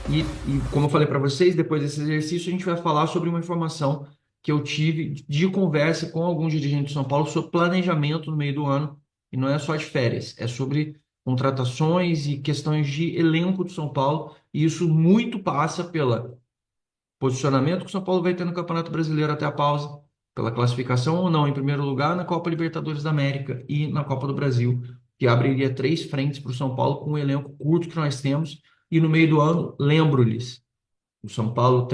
E como eu falei para vocês, depois desse exercício, a gente vai falar sobre uma informação que eu tive de conversa com alguns dirigentes de São Paulo sobre planejamento no meio do ano, e não é só de férias, é sobre contratações e questões de elenco de São Paulo, e isso muito passa pelo posicionamento que o São Paulo vai ter no Campeonato Brasileiro até a pausa, pela classificação ou não em primeiro lugar na Copa Libertadores da América e na Copa do Brasil, que abriria três frentes para o São Paulo com o elenco curto que nós temos. E no meio do ano, lembro-lhes, o São Paulo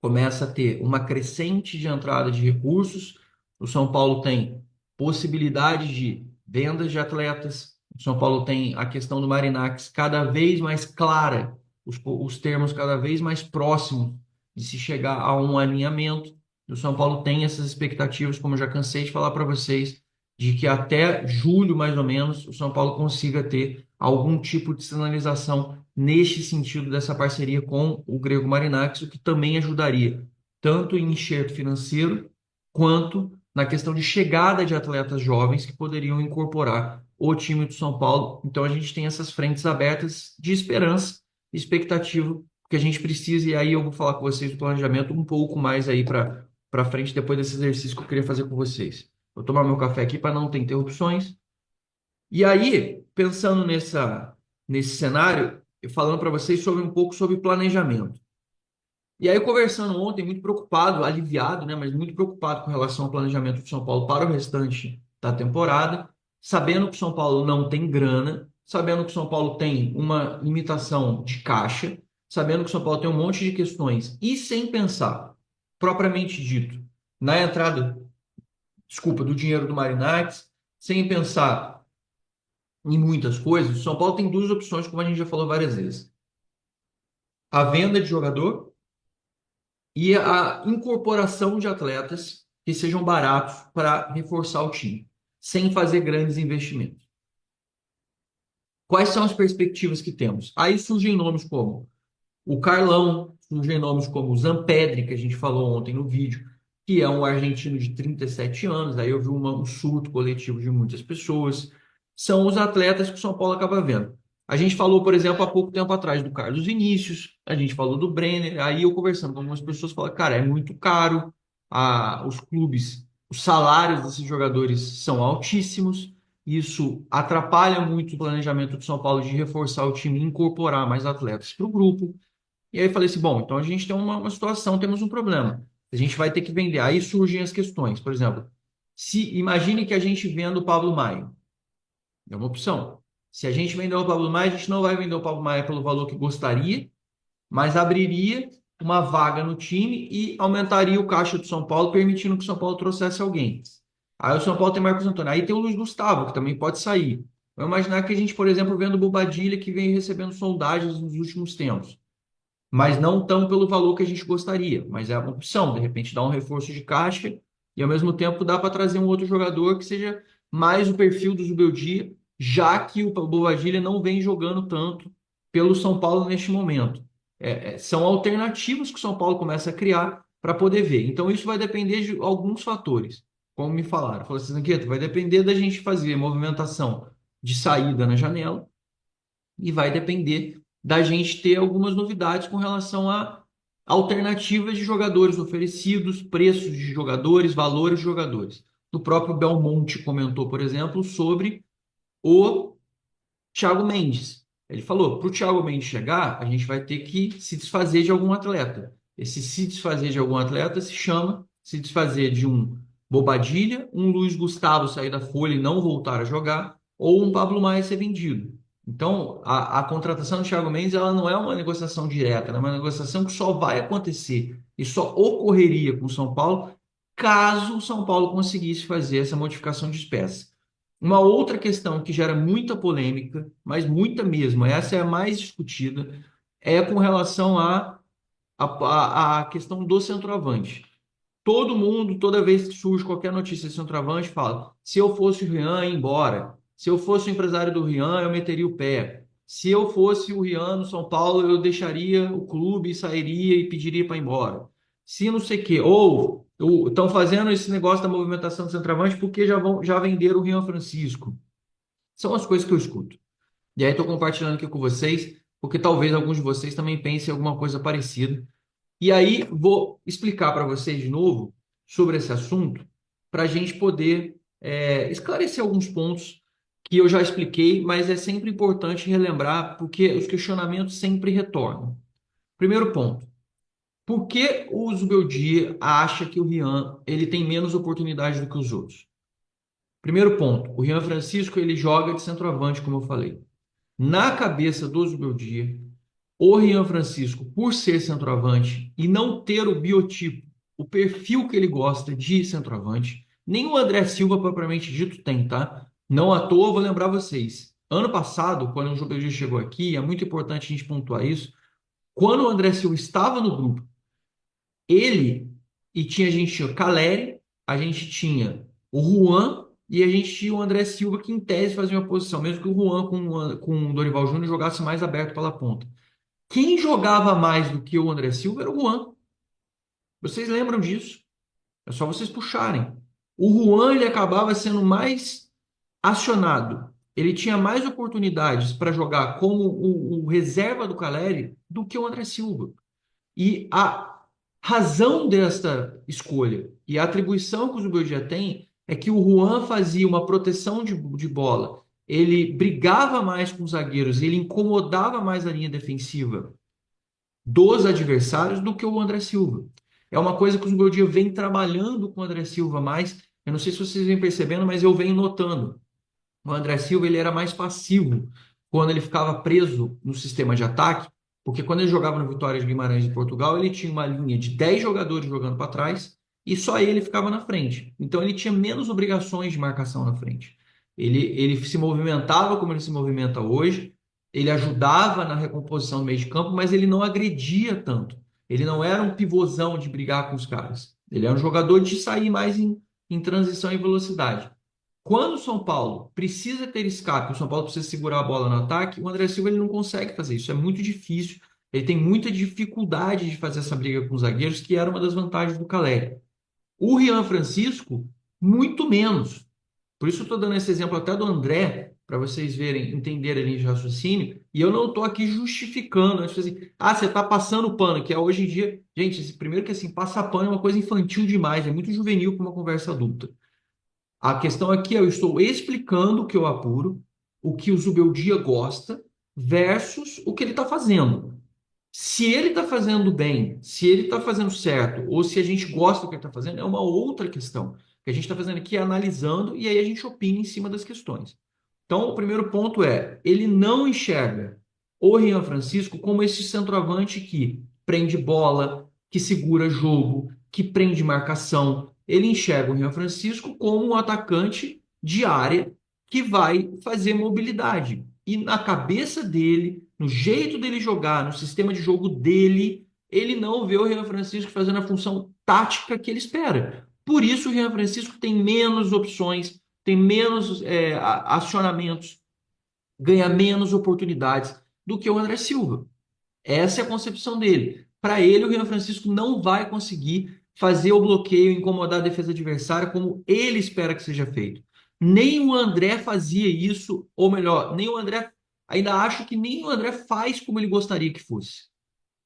começa a ter uma crescente de entrada de recursos, o São Paulo tem possibilidade de vendas de atletas, o São Paulo tem a questão do Marinax cada vez mais clara, os termos cada vez mais próximos de se chegar a um alinhamento. O São Paulo tem essas expectativas, como eu já cansei de falar para vocês, de que até julho, mais ou menos, o São Paulo consiga ter algum tipo de sinalização neste sentido dessa parceria com o Grego Marinax, o que também ajudaria tanto em enxerto financeiro quanto na questão de chegada de atletas jovens que poderiam incorporar o time do São Paulo. Então a gente tem essas frentes abertas de esperança, expectativa que a gente precisa, e aí eu vou falar com vocês do planejamento um pouco mais aí para frente depois desse exercício que eu queria fazer com vocês. Vou tomar meu café aqui para não ter interrupções. E aí, pensando nesse cenário, eu falando para vocês sobre um pouco sobre planejamento. E aí, conversando ontem, muito preocupado, aliviado, né, mas muito preocupado com relação ao planejamento do São Paulo para o restante da temporada, sabendo que o São Paulo não tem grana, sabendo que o São Paulo tem uma limitação de caixa, sabendo que o São Paulo tem um monte de questões, e sem pensar, propriamente dito, na entrada, desculpa, do dinheiro do Marinakis, sem pensar em muitas coisas, o São Paulo tem duas opções, como a gente já falou várias vezes. A venda de jogador e a incorporação de atletas que sejam baratos para reforçar o time, sem fazer grandes investimentos. Quais são as perspectivas que temos? Aí surgem nomes como o Carlão, surgem nomes como o Zampedri, que a gente falou ontem no vídeo, que é um argentino de 37 anos, aí eu vi um surto coletivo de muitas pessoas. São os atletas que o São Paulo acaba vendo. A gente falou, por exemplo, há pouco tempo atrás do Carlos Vinícius, a gente falou do Brenner, aí eu conversando com algumas pessoas, falaram, cara, é muito caro, os clubes, os salários desses jogadores são altíssimos, isso atrapalha muito o planejamento do São Paulo de reforçar o time e incorporar mais atletas para o grupo. E aí eu falei assim, bom, então a gente tem uma situação, temos um problema. A gente vai ter que vender. Aí surgem as questões. Por exemplo, se imagine que a gente venda o Pablo Maia. É uma opção. Se a gente vender o Pablo Maia, a gente não vai vender o Pablo Maia pelo valor que gostaria, mas abriria uma vaga no time e aumentaria o caixa do São Paulo, permitindo que o São Paulo trouxesse alguém. Aí o São Paulo tem Marcos Antônio. Aí tem o Luiz Gustavo, que também pode sair. Vamos imaginar que a gente, por exemplo, vendo o Bobadilha, que vem recebendo sondagens nos últimos tempos, mas não tão pelo valor que a gente gostaria. Mas é uma opção, de repente, dar um reforço de caixa e, ao mesmo tempo, dá para trazer um outro jogador que seja mais o perfil do Zubeldia, já que o Bobadilha não vem jogando tanto pelo São Paulo neste momento. São alternativas que o São Paulo começa a criar para poder ver. Então, isso vai depender de alguns fatores, como me falaram. Falaram assim, Zanqueto, vai depender da gente fazer movimentação de saída na janela e vai depender da gente ter algumas novidades com relação a alternativas de jogadores oferecidos, preços de jogadores, valores de jogadores. O próprio Belmonte comentou, por exemplo, sobre o Thiago Mendes. Ele falou: para o Thiago Mendes chegar, a gente vai ter que se desfazer de algum atleta. Esse se desfazer de algum atleta se chama se desfazer de um Bobadilha, um Luiz Gustavo sair da folha e não voltar a jogar, ou um Pablo Maia ser vendido. Então, a contratação do Thiago Mendes ela não é uma negociação direta, ela é uma negociação que só vai acontecer e só ocorreria com o São Paulo caso o São Paulo conseguisse fazer essa modificação de espécie. Uma outra questão que gera muita polêmica, mas muita mesmo, essa é a mais discutida, é com relação à questão do centroavante. Todo mundo, toda vez que surge qualquer notícia de centroavante, fala: se eu fosse o Rian, ia embora. Se eu fosse o empresário do Rian, eu meteria o pé. Se eu fosse o Rian no São Paulo, eu deixaria o clube, sairia e pediria para ir embora. Se não sei o quê. Ou estão fazendo esse negócio da movimentação do centroavante porque já venderam o Rian Francisco. São as coisas que eu escuto. E aí estou compartilhando aqui com vocês, porque talvez alguns de vocês também pensem em alguma coisa parecida. E aí vou explicar para vocês de novo sobre esse assunto, para a gente poder esclarecer alguns pontos que eu já expliquei, mas é sempre importante relembrar, porque os questionamentos sempre retornam. Primeiro ponto. Por que o Zubeldia acha que o Rian ele tem menos oportunidade do que os outros? Primeiro ponto, o Rian Francisco ele joga de centroavante, como eu falei. Na cabeça do Zubeldia, o Rian Francisco, por ser centroavante e não ter o biotipo, o perfil que ele gosta de centroavante, nem o André Silva propriamente dito tem, tá? Não à toa, vou lembrar vocês. Ano passado, quando o Zubeldia chegou aqui, é muito importante a gente pontuar isso. Quando o André Silva estava no grupo, ele a gente tinha o Caleri, a gente tinha o Juan e a gente tinha o André Silva, que em tese fazia uma posição, mesmo que o Juan com o Dorival Júnior jogasse mais aberto pela ponta. Quem jogava mais do que o André Silva era o Juan. Vocês lembram disso? É só vocês puxarem. O Juan ele acabava sendo mais acionado. Ele tinha mais oportunidades para jogar como o reserva do Caleri do que o André Silva. E a razão desta escolha e a atribuição que o Zubeldia tem é que o Juan fazia uma proteção de bola, ele brigava mais com os zagueiros, ele incomodava mais a linha defensiva dos adversários do que o André Silva. É uma coisa que o Zubeldia vem trabalhando com o André Silva mais. Eu não sei se vocês vêm percebendo, mas eu venho notando. O André Silva ele era mais passivo quando ele ficava preso no sistema de ataque, porque quando ele jogava no Vitória de Guimarães de Portugal, ele tinha uma linha de 10 jogadores jogando para trás e só ele ficava na frente. Então ele tinha menos obrigações de marcação na frente. Ele se movimentava como ele se movimenta hoje, ele ajudava na recomposição do meio de campo, mas ele não agredia tanto. Ele não era um pivôzão de brigar com os caras. Ele era um jogador de sair mais em transição e velocidade. Quando o São Paulo precisa ter escape, o São Paulo precisa segurar a bola no ataque, o André Silva ele não consegue fazer isso, é muito difícil. Ele tem muita dificuldade de fazer essa briga com os zagueiros, que era uma das vantagens do Caleri. O Rian Francisco, muito menos. Por isso eu estou dando esse exemplo até do André, para vocês verem, entenderem a linha de raciocínio, e eu não estou aqui justificando, assim, você está passando pano, que é hoje em dia, gente, primeiro que assim, passar pano é uma coisa infantil demais, é muito juvenil para uma conversa adulta. A questão aqui é eu estou explicando o que eu apuro, o que o Zubeldia gosta, versus o que ele está fazendo. Se ele está fazendo bem, se ele está fazendo certo, ou se a gente gosta do que ele está fazendo, é uma outra questão. O que a gente está fazendo aqui é analisando e aí a gente opina em cima das questões. Então, o primeiro ponto é, ele não enxerga o Rian Francisco como esse centroavante que prende bola, que segura jogo, que prende marcação. Ele enxerga o Rian Francisco como um atacante de área que vai fazer mobilidade. E na cabeça dele, no jeito dele jogar, no sistema de jogo dele, ele não vê o Rian Francisco fazendo a função tática que ele espera. Por isso, o Rian Francisco tem menos opções, tem menos acionamentos, ganha menos oportunidades do que o André Silva. Essa é a concepção dele. Para ele, o Rian Francisco não vai conseguir fazer o bloqueio, incomodar a defesa adversária como ele espera que seja feito. Nem o André fazia isso, ou melhor, nem o André, ainda acho que nem o André faz como ele gostaria que fosse.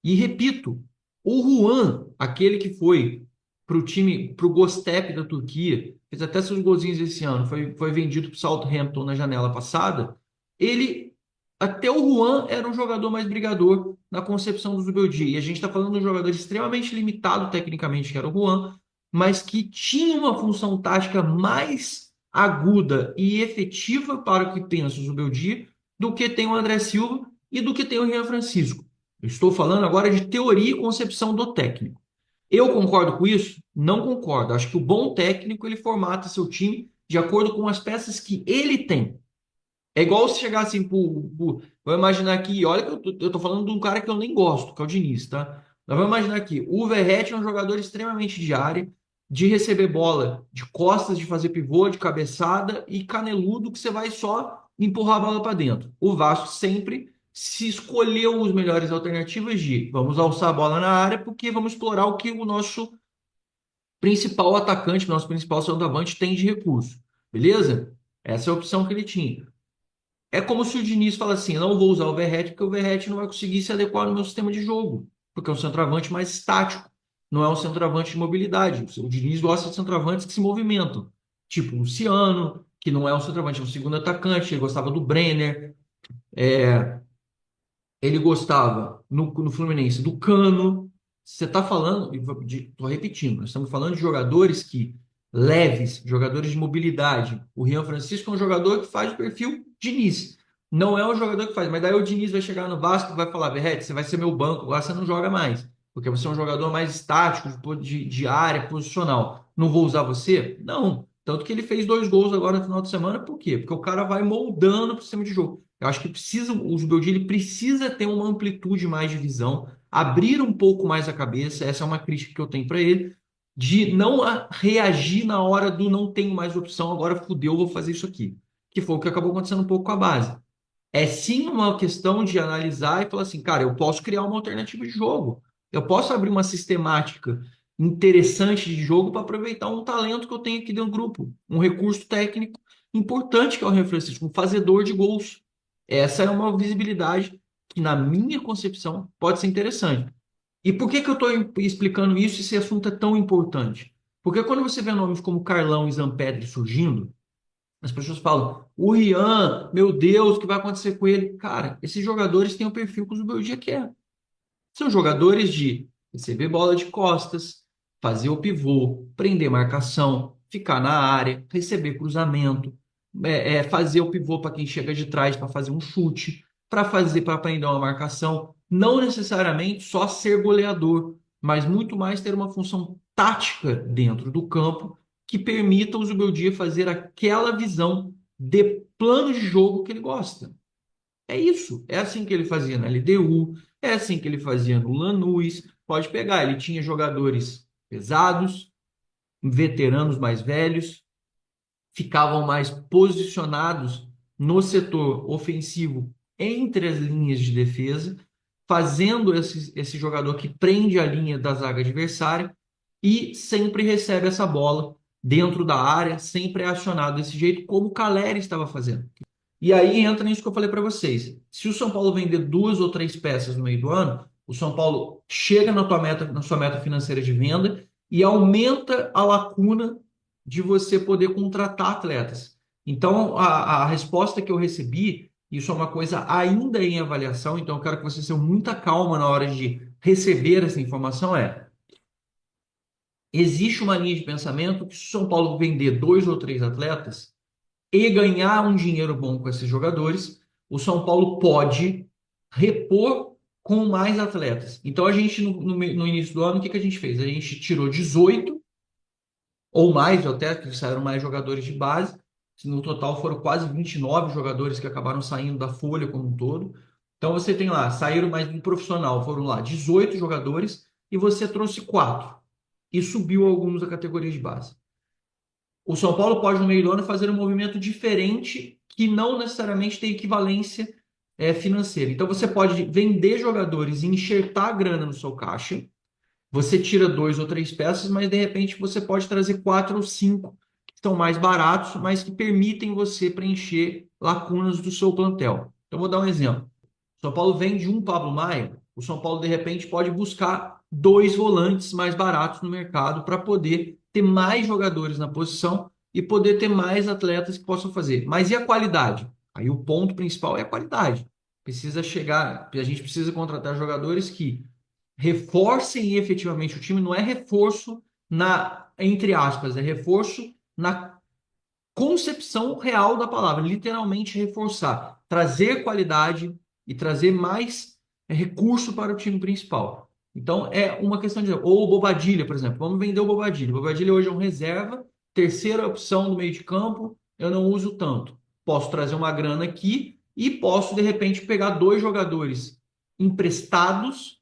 E repito, o Juan, aquele que foi para o time, para o Göztepe da Turquia, fez até seus golzinhos esse ano, foi vendido para o Southampton na janela passada. Ele, até o Juan era um jogador mais brigador na concepção do Zubeldia. E a gente está falando de um jogador extremamente limitado tecnicamente, que era o Juan, mas que tinha uma função tática mais aguda e efetiva para o que pensa o Zubeldia do que tem o André Silva e do que tem o Rian Francisco. Eu estou falando agora de teoria e concepção do técnico. Eu concordo com isso? Não concordo. Acho que o bom técnico ele formata seu time de acordo com as peças que ele tem. É igual se chegar assim, vou imaginar aqui, olha que eu tô falando de um cara que eu nem gosto, que é o Diniz, tá? Nós vamos imaginar aqui, o Verratti é um jogador extremamente de área, de receber bola de costas, de fazer pivô, de cabeçada e caneludo que você vai só empurrar a bola para dentro. O Vasco sempre se escolheu as melhores alternativas de vamos alçar a bola na área porque vamos explorar o que o nosso principal atacante, nosso principal centroavante tem de recurso. Beleza? Essa é a opção que ele tinha. É como se o Diniz fala assim: eu não vou usar o Verratti porque o Verratti não vai conseguir se adequar no meu sistema de jogo, porque é um centroavante mais estático, não é um centroavante de mobilidade. O Diniz gosta de centroavantes que se movimentam, tipo o Luciano, que não é um centroavante, é um segundo atacante, ele gostava do Brenner, ele gostava no Fluminense do Cano. Você está falando, estou repetindo, nós estamos falando de jogadores que leves, jogadores de mobilidade. O Rian Francisco é um jogador que faz o perfil Diniz. Não é um jogador que faz, mas daí o Diniz vai chegar no Vasco e vai falar: Verratti, você vai ser meu banco, lá você não joga mais, porque você é um jogador mais estático, de área, posicional. Não vou usar você? Não. Tanto que ele fez 2 gols agora no final de semana, por quê? Porque o cara vai moldando para o sistema de jogo. Eu acho que precisa, o Zubeldia ele precisa ter uma amplitude mais de visão, abrir um pouco mais a cabeça. Essa é uma crítica que eu tenho para ele, de não reagir na hora do não tenho mais opção, agora fudeu, vou fazer isso aqui. Que foi o que acabou acontecendo um pouco com a base. É sim uma questão de analisar e falar assim, cara, eu posso criar uma alternativa de jogo. Eu posso abrir uma sistemática interessante de jogo para aproveitar um talento que eu tenho aqui dentro do grupo, um recurso técnico importante que é o Renan Francisco, um fazedor de gols. Essa é uma visibilidade que, na minha concepção, pode ser interessante. E por que que eu estou explicando isso e esse assunto é tão importante? Porque quando você vê nomes como Carlão e Zampedri surgindo, as pessoas falam, o Rian, meu Deus, o que vai acontecer com ele? Cara, esses jogadores têm o perfil que o Zubeldia quer. São jogadores de receber bola de costas, fazer o pivô, prender marcação, ficar na área, receber cruzamento, fazer o pivô para quem chega de trás para fazer um chute, para prender uma marcação. Não necessariamente só ser goleador, mas muito mais ter uma função tática dentro do campo que permita o Zubeldia fazer aquela visão de plano de jogo que ele gosta. É isso. É assim que ele fazia na LDU, é assim que ele fazia no Lanús. Pode pegar, ele tinha jogadores pesados, veteranos mais velhos, ficavam mais posicionados no setor ofensivo entre as linhas de defesa, fazendo esse jogador que prende a linha da zaga adversária e sempre recebe essa bola dentro da área, sempre é acionado desse jeito, como o Caleri estava fazendo. E aí entra nisso que eu falei para vocês. Se o São Paulo vender 2 ou 3 peças no meio do ano, o São Paulo chega na sua meta financeira de venda e aumenta a lacuna de você poder contratar atletas. Então, a resposta que eu recebi, isso é uma coisa ainda em avaliação, então eu quero que vocês tenham muita calma na hora de receber essa informação, existe uma linha de pensamento que se o São Paulo vender 2 ou 3 atletas, e ganhar um dinheiro bom com esses jogadores, o São Paulo pode repor com mais atletas. Então a gente, no início do ano, o que que a gente fez? A gente tirou 18 ou mais, até que saíram mais jogadores de base. No total foram quase 29 jogadores que acabaram saindo da folha como um todo. Então você tem lá, saíram mais do profissional, foram lá 18 jogadores e você trouxe 4 e subiu alguns da categoria de base. O São Paulo pode, no meio do ano, fazer um movimento diferente que não necessariamente tem equivalência financeira. Então, você pode vender jogadores e enxertar a grana no seu caixa. Você tira 2 ou 3 peças, mas de repente você pode trazer 4 ou 5 que estão mais baratos, mas que permitem você preencher lacunas do seu plantel. Então, vou dar um exemplo. O São Paulo vende um Pablo Maia, o São Paulo de repente pode buscar 2 volantes mais baratos no mercado para poder ter mais jogadores na posição e poder ter mais atletas que possam fazer. Mas e a qualidade? Aí o ponto principal é a qualidade. Precisa chegar, a gente precisa contratar jogadores que reforcem efetivamente o time, não é reforço na, entre aspas, é reforço na concepção real da palavra, literalmente reforçar, trazer qualidade e trazer mais recurso para o time principal. Então é uma questão de. Ou o Bobadilha, por exemplo. Vamos vender o Bobadilha. O Bobadilha hoje é um reserva, terceira opção do meio de campo, eu não uso tanto. Posso trazer uma grana aqui e posso, de repente, pegar 2 jogadores emprestados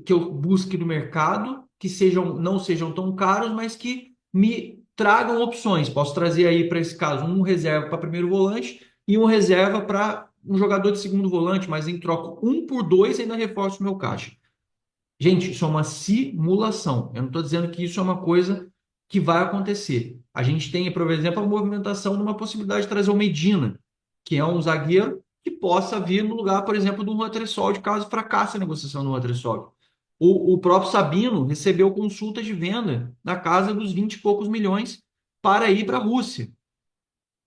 que eu busque no mercado, que sejam, não sejam tão caros, mas que me tragam opções. Posso trazer aí, para esse caso, um reserva para primeiro volante e um reserva para um jogador de segundo volante, mas em troca 1 por 2 ainda reforço o meu caixa. Gente, isso é uma simulação. Eu não estou dizendo que isso é uma coisa que vai acontecer. A gente tem, por exemplo, a movimentação numa possibilidade de trazer o Medina. que é um zagueiro que possa vir no lugar, por exemplo, do Juan Tressoldi, caso fracasse a negociação do Juan Tressoldi. O próprio Sabino recebeu consulta de venda na casa dos 20 e poucos milhões para ir para a Rússia.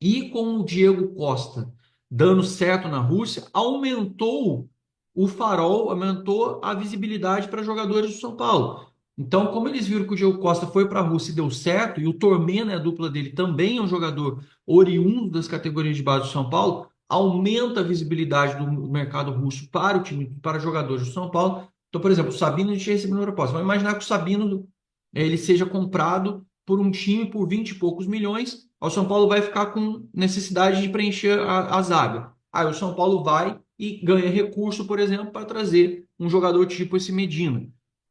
E com o Diego Costa dando certo na Rússia, aumentou o farol, aumentou a visibilidade para jogadores do São Paulo. Então, como eles viram que o Diego Costa foi para a Rússia e deu certo, e o Tormena, a dupla dele, também é um jogador oriundo das categorias de base do São Paulo, aumenta a visibilidade do mercado russo para o time, para jogadores do São Paulo. Então, por exemplo, o Sabino a gente recebeu na proposta. Vamos imaginar que o Sabino ele seja comprado por um time por 20 e poucos milhões. O São Paulo vai ficar com necessidade de preencher a zaga. Aí o São Paulo vai e ganha recurso, por exemplo, para trazer um jogador tipo esse Medina.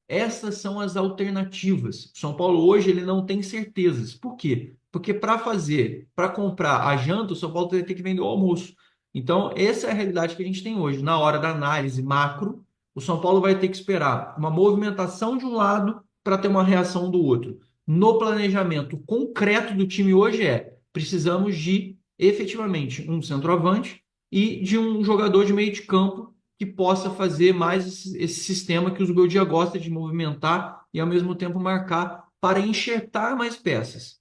Essas são as alternativas. O São Paulo hoje ele não tem certezas. Por quê? Porque para comprar a janta, o São Paulo vai ter que vender o almoço. Então, essa é a realidade que a gente tem hoje. Na hora da análise macro, o São Paulo vai ter que esperar uma movimentação de um lado para ter uma reação do outro. No planejamento concreto do time hoje precisamos de efetivamente um centroavante e de um jogador de meio de campo que possa fazer mais esse sistema que o Zubeldia gosta de movimentar e ao mesmo tempo marcar para enxertar mais peças.